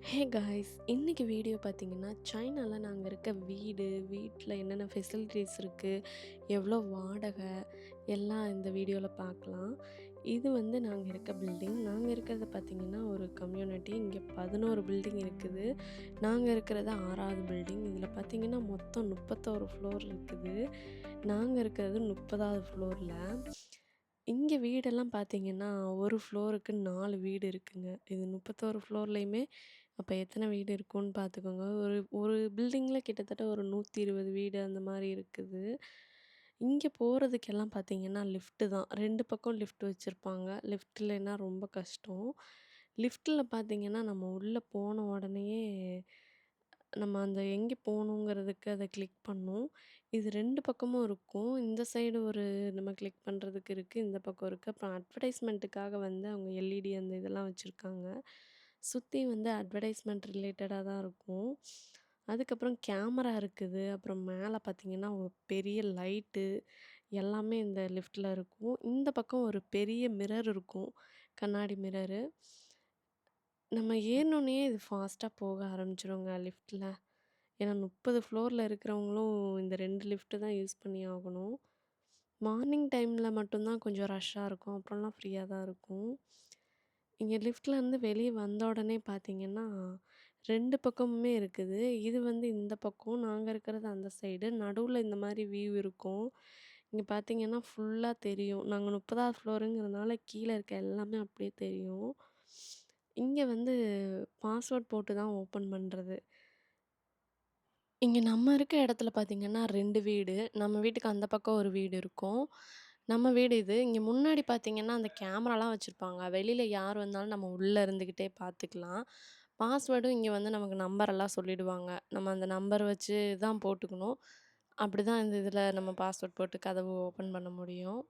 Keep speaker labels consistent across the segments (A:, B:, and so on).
A: Hey guys இன்னைக்கு video பார்த்தீங்கன்னா சைனால நாங்கள் இருக்க வீட்டில் என்னென்ன ஃபெசிலிட்டிஸ் இருக்குது, எவ்வளோ வாடகை எல்லாம் இந்த வீடியோவில் பார்க்கலாம். இது வந்து நாங்கள் இருக்க பில்டிங். நாங்கள் இருக்கிறது பார்த்தீங்கன்னா ஒரு கம்யூனிட்டி. இங்கே 11 பில்டிங் இருக்குது. நாங்கள் இருக்கிறது 6வது பில்டிங். இதில் பார்த்தீங்கன்னா மொத்தம் 31 ஃப்ளோர் இருக்குது. நாங்கள் இருக்கிறது 30வது ஃப்ளோரில். இங்கே வீடெல்லாம் பார்த்தீங்கன்னா ஒரு ஃப்ளோருக்கு 4 வீடு இருக்குங்க. இது 31 ஃப்ளோர்லேயுமே அப்போ எத்தனை வீடு இருக்கும்னு பார்த்துக்கோங்க. ஒரு ஒரு பில்டிங்கில கிட்டத்தட்ட ஒரு 120 வீடு அந்த மாரி இருக்குது. இங்கே போறதுக்கெல்லாம் பார்த்தீங்கன்னா லிஃப்ட்டு தான். 2 பக்கம் லிஃப்ட் வச்சிருப்பாங்க. லிஃப்ட் இல்லைன்னா ரொம்ப கஷ்டம். லிஃப்ட்ல பார்த்தீங்கன்னா, நம்ம உள்ள போன உடனேயே நம்ம அந்த எங்கே போகணுங்கிறதுக்கு அத கிளிக் பண்ணணும். இது 2 பக்கமும் இருக்கும். இந்த சைடு ஒரு நம்ம கிளிக் பண்றதுக்கு இருக்கு. இந்த பக்கம் இருக்கு. அப்புறம் அட்வர்டைஸ்மென்ட்டுக்காக வந்து அவங்க எல்இடி அந்த இதெல்லாம் வச்சிருக்காங்க. சுத்தி வந்து அட்வர்டைஸ்மென்ட் ரிலேட்டடா தான் இருக்கும். அதுக்கப்புறம் கேமரா இருக்குது. அப்புறம் மேல பார்த்தீங்கன்னா, ஒரு பெரிய லைட்டு எல்லாமே இந்த லிஃப்ட்ல இருக்கும். இந்த பக்கம் ஒரு பெரிய மிரர் இருக்கும். கண்ணாடி மிரரு. நம்ம ஏறுனோனயே இது ஃபாஸ்ட்டா போக ஆரம்பிச்சுருங்க லிஃப்ட்ல. ஏன்னா 30 ஃப்ளோர்ல இருக்கிறவங்களும் இந்த 2 லிஃப்ட் தான் யூஸ் பண்ணி ஆகணும். மார்னிங் டைம்ல மட்டும் தான் கொஞ்சம் ரஷ்ஷா இருக்கும். அப்புறம்லாம் ஃப்ரீயா தான் இருக்கும். இங்க லிஃப்ட்லேருந்து வெளிய வந்த உடனே பார்த்தீங்கன்னா, 2 பக்கமுமே இருக்குது. இது வந்து இந்த பக்கம், நாங்க இருக்கிறது அந்த சைடு. நடுவுல இந்த மாரி வியூ இருக்கும். இங்க பார்த்தீங்கன்னா, ஃபுல்லா தெரியும். நாங்க 30வது ஃப்ளோருங்கிறதுனால கீழ இருக்க எல்லாமே அப்படியே தெரியும். இங்க வந்து பாஸ்வேர்ட் போட்டு தான் ஓப்பன் பண்றது. இங்க நம்ம இருக்க இடத்துல பார்த்தீங்கன்னா 2 வீடு. நம்ம வீட்டுக்கு அந்த பக்கம் ஒரு வீடு இருக்கும். நம்ம வீடு இது. இங்க முன்னாடி பார்த்தீங்கன்னா, அந்த கேமராலாம் வச்சிருப்பாங்க. வெளியில யார் வந்தாலும் நம்ம உள்ள இருந்துகிட்டே பார்த்துக்கலாம். பாஸ்வேர்டும் இங்க வந்து நமக்கு நம்பரெல்லாம் சொல்லிடுவாங்க. நம்ம அந்த நம்பர் வச்சு தான் போட்டுக்கணும். அப்படிதான் இந்த இதில நம்ம பாஸ்வேர்ட் போட்டு கதவு ஓப்பன் பண்ண முடியும்.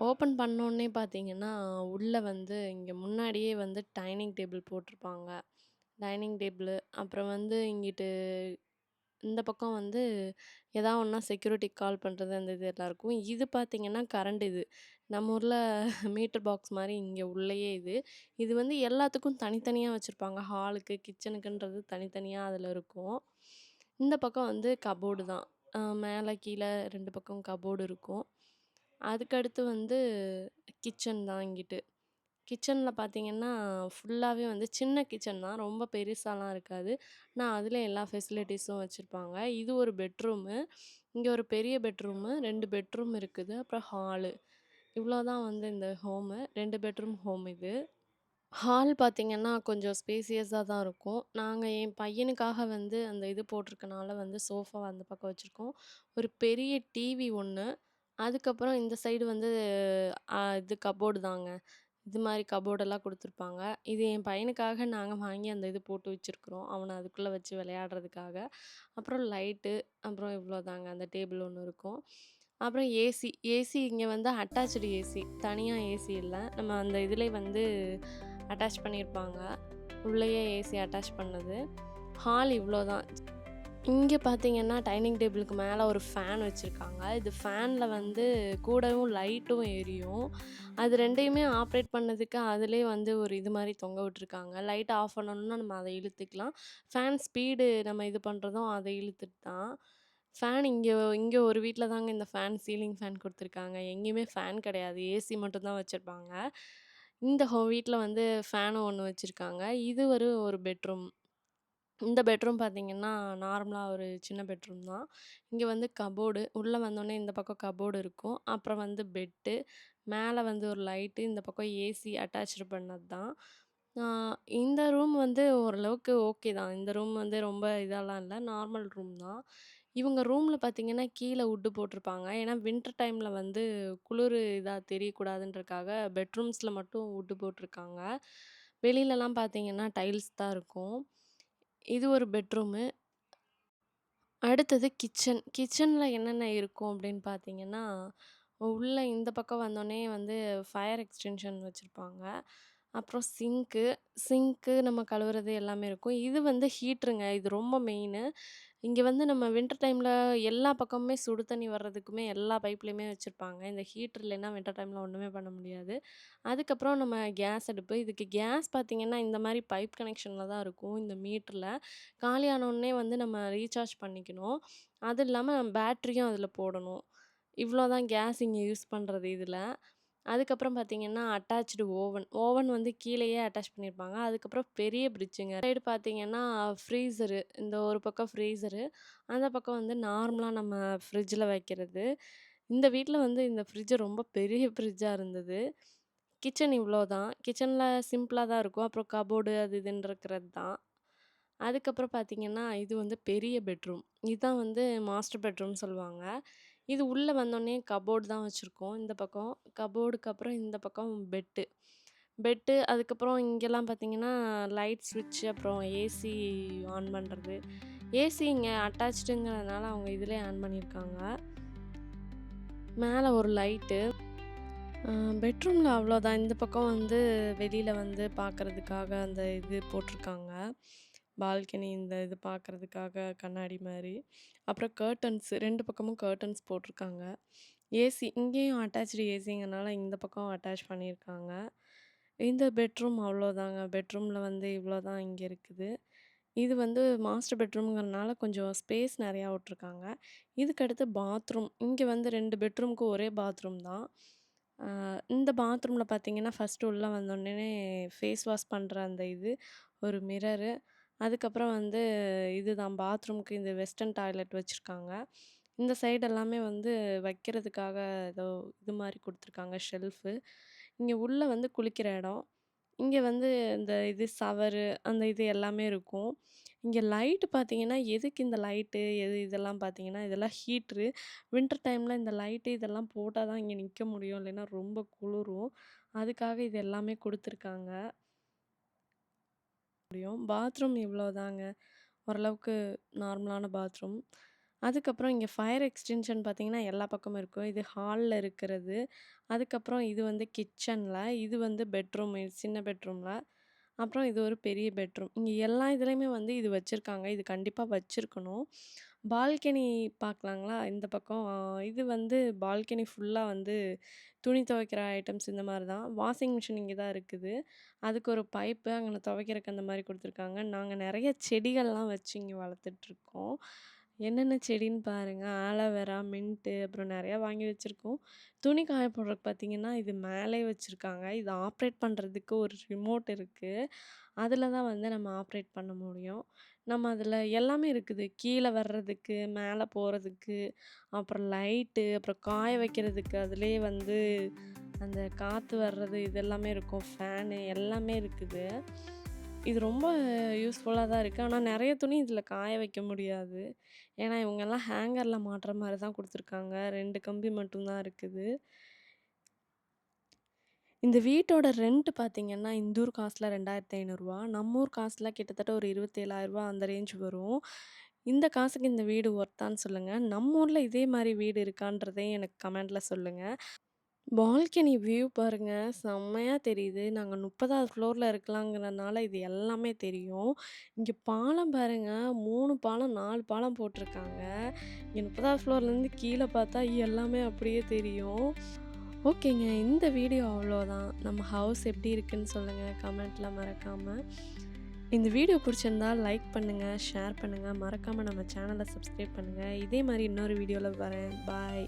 A: ஓப்பன் பண்ணோனே பார்த்தீங்கன்னா, உள்ள வந்து இங்க முன்னாடியே வந்து டைனிங் டேபிள் போட்டிருப்பாங்க. டைனிங் டேபிளு, அப்புறம் வந்து இங்கிட்டு இந்த பக்கம் வந்து எதா ஒண்ணுனா செக்யூரிட்டிக்கு கால் பண்றது அந்த இது எல்லாம் இருக்கும். இது பார்த்தீங்கன்னா, கரண்ட் இது. நம்ம ஊர்ல மீட்டர் பாக்ஸ் மாரி இங்க உள்ளயே இது. இது வந்து எல்லாத்துக்கும் தனித்தனியா வச்சிருப்பாங்க. ஹாலுக்கு, கிச்சனுக்குன்றது தனித்தனியா அதுல இருக்கும். இந்த பக்கம் வந்து கப்போர்டு தான். மேல, கீழ 2 பக்கம் கப்போர்டு இருக்கும். அதுக்கடுத்து வந்து கிச்சன் தான் இங்கிட்டு. கிச்சன்ல பார்த்தீங்கன்னா, ஃபுல்லாவே வந்து சின்ன கிச்சன் தான். ரொம்ப பெருசாலாம் இருக்காது. ஆனா, அதில எல்லா ஃபெசிலிட்டீஸும் வச்சிருப்பாங்க. இது ஒரு பெட்ரூமு. இங்க ஒரு பெரிய பெட்ரூமு, 2 பெட்ரூம் இருக்குது. அப்புறம் ஹாலு. இவ்வளோ தான் வந்து இந்த ஹோமு. 2 பெட்ரூம் ஹோம் இது. ஹால் பார்த்தீங்கன்னா, கொஞ்சம் ஸ்பேசியஸா தான் இருக்கும். நாங்க என் பையனுக்காக வந்து அந்த இது போட்டிருக்கனால வந்து சோஃபா அந்த பக்கம் வச்சிருக்கோம். ஒரு பெரிய டிவி ஒண்ணு. அதுக்கப்புறம் இந்த சைடு வந்து இது கப்போர்டு தாங்க. இது மாரி கப்போர்டெல்லாம் குடுத்துருப்பாங்க. இது என் பையனுக்காக நாங்க வாங்கி அந்த இது போட்டு வச்சிருக்கிறோம். அவன அதுக்குள்ள வச்சு விளையாடுறதுக்காக. அப்புறம் லைட்டு, அப்புறம் இவ்வளோதாங்க. அந்த டேபிள் ஒண்ணு இருக்கும். அப்புறம் ஏசி. ஏசி இங்க வந்து அட்டாச்டு ஏசி. தனியா ஏசி இல்ல. நம்ம அந்த இதிலயே வந்து அட்டாச் பண்ணியிருப்பாங்க. உள்ளயே ஏசி அட்டாச் பண்ணது. ஹால் இவ்வளோதான். இங்க பார்த்தீங்கன்னா, டைனிங் டேபிளுக்கு மேல ஒரு ஃபேன் வச்சிருக்காங்க. இது ஃபேன்ல வந்து கூடவும் லைட்டும் எரியும். அது 2யுமே ஆப்ரேட் பண்ணதுக்கு அதிலயே வந்து ஒரு இது மாரி தொங்க விட்டுருக்காங்க. லைட் ஆஃப் பண்ணணும்னா நம்ம அத இழுத்துக்கலாம். ஃபேன் ஸ்பீடு நம்ம இது பண்றதும் அத இழுத்துட்டு தான். ஃபேன் இங்க இங்க ஒரு வீட்ல தாங்க இந்த ஃபேன் சீலிங் ஃபேன் குடுத்துருக்காங்க. எங்கேயுமே ஃபேன் கிடையாது. ஏசி மட்டும் தான் வச்சிருப்பாங்க. இந்த வீட்ல வந்து ஃபேனும் ஒண்ணு வச்சிருக்காங்க. இது ஒரு பெட்ரூம். இந்த பெட்ரூம் பார்த்தீங்கன்னா, நார்மலா ஒரு சின்ன பெட்ரூம் தான். இங்க வந்து கப்போர்டு. உள்ள வந்தோனே இந்த பக்கம் கப்போர்டு இருக்கும். அப்புறம் வந்து பெட்டு. மேல வந்து ஒரு லைட்டு. இந்த பக்கம் ஏசி அட்டாச்டு பண்ணது தான். ஆ இந்த ரூம் வந்து ஓரளவுக்கு ஓகே தான். இந்த ரூம் வந்து ரொம்ப இதாலாம் இல்ல. நார்மல் ரூம் தான். இவங்க ரூம்ல பார்த்தீங்கன்னா, கீழ வுட்டு போட்டிருப்பாங்க. ஏன்னா வின்டர் டைம்ல வந்து குளிரு இதா தெரியக்கூடாதுன்றதுக்காக பெட்ரூம்ஸ்ல மட்டும் வுட்டு போட்டிருக்காங்க. வெளிலலாம் பார்த்தீங்கன்னா, டைல்ஸ் தான் இருக்கும். இது ஒரு பெட்ரூமு. அடுத்தது கிச்சன். கிச்சன்ல என்னென்ன இருக்கும் அப்படின்னு பார்த்தீங்கன்னா, உள்ள இந்த பக்கம் வந்தோனே வந்து ஃபயர் எக்ஸ்டென்ஷன் வச்சிருப்பாங்க. அப்புறம் சிங்க்கு நம்ம கழுவுறது எல்லாமே இருக்கும். இது வந்து ஹீட்டருங்க. இது ரொம்ப மெயினு. இங்க வந்து நம்ம வின்டர் டைம்ல எல்லா பக்கமுமே சுடு தண்ணி வர்றதுக்குமே எல்லா பைப்லயுமே வச்சிருப்பாங்க. இந்த ஹீட்டர் இல்லைன்னா வின்டர் டைம்ல ஒண்ணுமே பண்ண முடியாது. அதுக்கப்புறம் நம்ம கேஸ் அடுப்பு. இதுக்கு கேஸ் பார்த்தீங்கன்னா, இந்த மாரி பைப் கனெக்ஷன்ல தான் இருக்கும். இந்த மீட்டர்ல. காலியானோனே வந்து நம்ம ரீசார்ஜ் பண்ணிக்கணும். அது இல்லாம பேட்டரியும் அதில போடணும். இவ்வளோ தான் கேஸ் இங்க யூஸ் பண்றது இதுல. அதுக்கப்புறம் பார்த்தீங்கன்னா, அட்டாச்டு ஓவன். ஓவன் வந்து கீழயே அட்டாச் பண்ணியிருப்பாங்க. அதுக்கப்புறம் பெரிய ஃப்ரிட்ஜுங்க. சைடு பார்த்தீங்கன்னா, ஃப்ரீசரு. இந்த ஒரு பக்கம் ஃப்ரீசரு. அந்த பக்கம் வந்து நார்மலா நம்ம ஃப்ரிட்ஜில வைக்கிறது. இந்த வீட்ல வந்து இந்த ஃப்ரிட்ஜ் ரொம்ப பெரிய ஃப்ரிட்ஜா இருந்தது. கிச்சன் இவ்ளோ தான். கிச்சன்ல சிம்பிளா தான் இருக்கும். அப்புறம் கபோர்டு அது இதுன்னு இருக்கிறது தான். அதுக்கப்புறம் பார்த்தீங்கன்னா, இது வந்து பெரிய பெட்ரூம். இதுதான் வந்து மாஸ்டர் பெட்ரூம்னு சொல்லுவாங்க. இது உள்ள வந்தோனே கபோர்டு தான் வச்சிருக்கோம். இந்த பக்கம் கபோர்டுக்கு அப்புறம் இந்த பக்கம் பெட்டு. பெட்டு அதுக்கப்புறம் இங்கெல்லாம் பார்த்தீங்கன்னா, லைட் ஸ்விட்ச் அப்புறம் ஏசி ஆன் பண்றது. ஏசி இங்க அட்டாச்டுங்கிறதுனால அவங்க இதிலயே ஆன் பண்ணியிருக்காங்க. மேல ஒரு லைட்டு. அ பெட்ரூம்ல அவ்வளோதான். இந்த பக்கம் வந்து வெளியில வந்து பார்க்கறதுக்காக அந்த இது போட்டிருக்காங்க. பால்கனி இந்த இது பார்க்கறதுக்காக கண்ணாடி மாரி. அப்புறம் கர்டன்ஸ் 2 பக்கமும் கர்டன்ஸ் போட்டிருக்காங்க. ஏசி இங்கேயும் அட்டாச்டு ஏசிங்கிறனால இந்த பக்கம் அட்டாச் பண்ணியிருக்காங்க. இந்த பெட்ரூம் அவ்வளோதாங்க. பெட்ரூம்ல வந்து இவ்வளோ தான் இங்க இருக்குது. இது வந்து மாஸ்டர் பெட்ரூம்ங்கிறனால கொஞ்சம் ஸ்பேஸ் நெறையா விட்டுருக்காங்க. இதுக்கு அடுத்து பாத்ரூம். இங்க வந்து 2 பெட்ரூமுக்கு ஒரே பாத்ரூம் தான். இந்த பாத்ரூம்ல பார்த்தீங்கன்னா, ஃபர்ஸ்ட்டு உள்ள வந்தோனே ஃபேஸ் வாஷ் பண்ற அந்த இது, ஒரு மிரரு, அதுக்கப்புறம் வந்து இதுதான் பாத்ரூம்க்கு இந்த வெஸ்டர்ன் டாய்லெட் வச்சிருக்காங்க. இந்த சைடு எல்லாமே வந்து வைக்கிறதுக்காக ஏதோ இது மாரி குடுத்துருக்காங்க ஷெல்ஃபு. இங்க உள்ள வந்து குளிக்கிற இடம். இங்க வந்து இந்த இது ஷவரு, அந்த இது எல்லாமே இருக்கும். இங்க லைட்டு பார்த்தீங்கன்னா, எதுக்கு இந்த லைட்டு, இதெல்லாம் பார்த்தீங்கன்னா, இதெல்லாம் ஹீட்ரு. வின்டர் டைம்ல இந்த லைட்டு இதெல்லாம் போட்டா தான் இங்க நிக்க முடியும். இல்லைன்னா ரொம்ப குளுரும். அதுக்காக இது எல்லாமே குடுத்துருக்காங்க. பாத்ரூம் இவ்வளோதாங்க. ஓரளவுக்கு நார்மலான பாத்ரூம். அதுக்கப்புறம் இங்க ஃபயர் எக்ஸ்டென்ஷன் பார்த்தீங்கன்னா, எல்லா பக்கமும் இருக்கும். இது ஹால்ல இருக்கிறது. அதுக்கப்புறம் இது வந்து கிச்சன்ல. இது வந்து பெட்ரூம் சின்ன பெட்ரூம்ல. அப்புறம் இது ஒரு பெரிய பெட்ரூம். இங்க எல்லா இதுலயுமே வந்து இது வச்சிருக்காங்க. இது கண்டிப்பா வச்சிருக்கணும். பால்கனி பார்க்கலாங்களா? இந்த பக்கம் இது வந்து பால்கனி ஃபுல்லா வந்து துணி துவைக்கிற ஐட்டம்ஸ் இந்த மாரி தான். வாஷிங் மிஷின் இங்க தான் இருக்குது. அதுக்கு ஒரு பைப்பு அங்கன துவைக்கிறக்கு அந்த மாரி குடுத்துருக்காங்க. நாங்க நெறைய செடிகள்லாம் வச்சு இங்க வளர்த்துட்ருக்கோம். என்னென்ன செடின்னு பாருங்க. ஆலோவேரா, மின்ட்டு அப்புறம் நெறையா வாங்கி வச்சிருக்கோம். துணி காய போடுறதுக்கு பார்த்தீங்கன்னா, இது மேலயே வச்சிருக்காங்க. இது ஆப்ரேட் பண்றதுக்கு ஒரு ரிமோட் இருக்கு. அதில தான் வந்து நம்ம ஆப்ரேட் பண்ண முடியும். நம்ம அதில எல்லாமே இருக்குது. கீழ வர்றதுக்கு, மேல போறதுக்கு, அப்புறம் லைட்டு, அப்புறம் காய வைக்கிறதுக்கு அதிலேயே வந்து அந்த காத்து வர்றது இது எல்லாமே இருக்கும். ஃபேனு எல்லாமே இருக்குது. இது ரொம்ப யூஸ்ஃபுல்லா தான் இருக்கு. ஆனா நெறைய துணி இதில காய வைக்க முடியாது. ஏன்னா இவங்கலாம் ஹேங்கர்ல மாட்டுற மாரி தான் குடுத்துருக்காங்க. 2 கம்பி மட்டும் தான் இருக்குது. இந்த வீட்டோட ரெண்ட் பார்த்தீங்கன்னா, இந்த ஊர் காசுல ரூ. 2,500 நம்ம ஊர் காசுல கிட்டத்தட்ட ஒரு ரூ. 27,000 அந்த ரேஞ்ச் வரும். இந்த காசுக்கு இந்த வீடு ஒர்த்தான்னு சொல்லுங்க. நம்ம ஊர்ல இதே மாரி வீடு இருக்கான்றதையும் எனக்கு கமெண்ட்ல சொல்லுங்க. பால்கனி வியூ பாருங்க, செம்மையா தெரியுது. நாங்க 30வது ஃப்ளோர்ல இருக்கலாங்கிறனால இது எல்லாமே தெரியும். இங்க பாலம் பாருங்க, 3 பாலம், 4 பாலம் போட்டிருக்காங்க. இங்க 30வது ஃப்ளோர்லேருந்து கீழ பார்த்தா எல்லாமே அப்படியே தெரியும். ஓகேங்க. இந்த வீடியோ அவ்வளோதான். நம்ம ஹவுஸ் எப்படி இருக்குன்னு சொல்லுங்க கமெண்ட்ல மறக்காம. இந்த வீடியோ பிடிச்சிருந்தா லைக் பண்ணுங்க, ஷேர் பண்ணுங்க. மறக்காம நம்ம சேனல சப்ஸ்கிரைப் பண்ணுங்க. இதே மாரி இன்னொரு வீடியோல வரேன். பாய்.